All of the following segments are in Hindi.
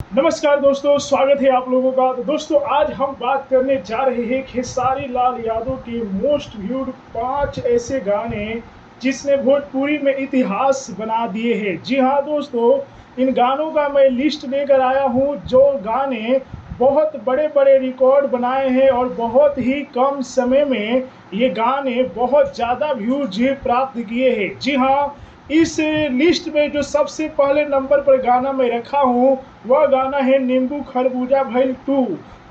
नमस्कार दोस्तों, स्वागत है आप लोगों का। तो दोस्तों, आज हम बात करने जा रहे हैं खेसारी लाल यादव के मोस्ट व्यूड 5 ऐसे गाने जिसने भोजपुरी में इतिहास बना दिए हैं। जी हाँ दोस्तों, इन गानों का मैं लिस्ट लेकर आया हूँ जो गाने बहुत बड़े बड़े रिकॉर्ड बनाए हैं और बहुत ही कम समय में ये गाने बहुत ज़्यादा व्यूज प्राप्त किए हैं। जी हाँ, इस लिस्ट में जो सबसे पहले नंबर पर गाना मैं रखा हूँ वह गाना है नींबू खरबूजा भइल 2।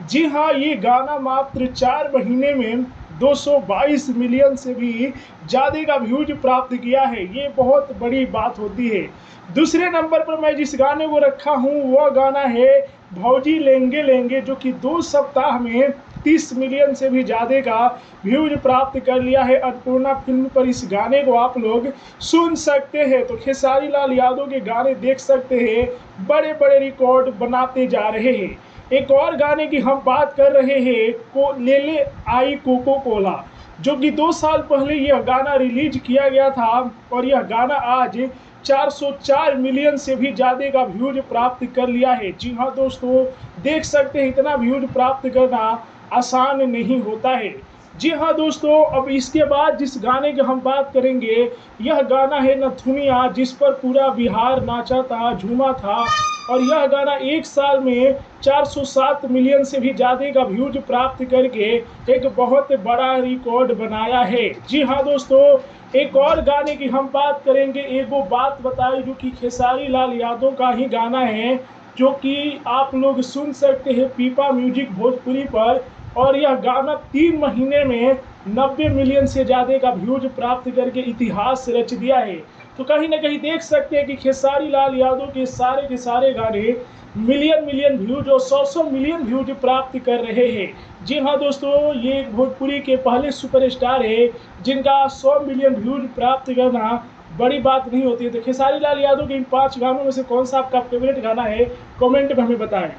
जी हाँ, ये गाना मात्र 4 महीने में 222 मिलियन से भी ज़्यादा का व्यूज प्राप्त किया है। ये बहुत बड़ी बात होती है। दूसरे नंबर पर मैं जिस गाने को रखा हूँ वह गाना है भौजी लेंगे लेंगे, जो कि 2 सप्ताह में 30 मिलियन से भी ज़्यादा का व्यूज प्राप्त कर लिया है। अन्नपूर्णा फिल्म पर इस गाने को आप लोग सुन सकते हैं। तो खेसारी लाल यादव के गाने देख सकते हैं, बड़े बड़े रिकॉर्ड बनाते जा रहे हैं। एक और गाने की हम बात कर रहे हैं को ले ले आई कोको कोला, जो कि 2 साल पहले यह गाना रिलीज किया गया था और यह गाना आज 404 मिलियन से भी ज़्यादा का व्यूज प्राप्त कर लिया है। जी हाँ दोस्तों, देख सकते हैं इतना व्यूज प्राप्त करना आसान नहीं होता है। जी हाँ दोस्तों, अब इसके बाद जिस गाने की हम बात करेंगे यह गाना है नथुनिया, जिस पर पूरा बिहार नाचा था, झूमा था। और यह गाना एक साल में 407 मिलियन से भी ज़्यादा का व्यूज प्राप्त करके एक बहुत बड़ा रिकॉर्ड बनाया है। जी हाँ दोस्तों, एक और गाने की हम बात करेंगे। एगो बात बताई, जो कि खेसारी लाल यादव का ही गाना है, जो कि आप लोग सुन सकते हैं पीपा म्यूजिक भोजपुरी पर। और यह गाना 3 महीने में 90 मिलियन से ज़्यादा का व्यूज प्राप्त करके इतिहास रच दिया है। तो कहीं ना कहीं देख सकते हैं कि खेसारी लाल यादव के सारे गाने मिलियन मिलियन व्यूज और 100 मिलियन व्यूज प्राप्त कर रहे हैं। जी हाँ दोस्तों, ये भोजपुरी के पहले सुपरस्टार है जिनका 100 मिलियन व्यूज प्राप्त करना बड़ी बात नहीं होती है। तो खेसारी लाल यादव के इन 5 गानों में से कौन सा आपका फेवरेट गाना है, कमेंट में हमें बताएं।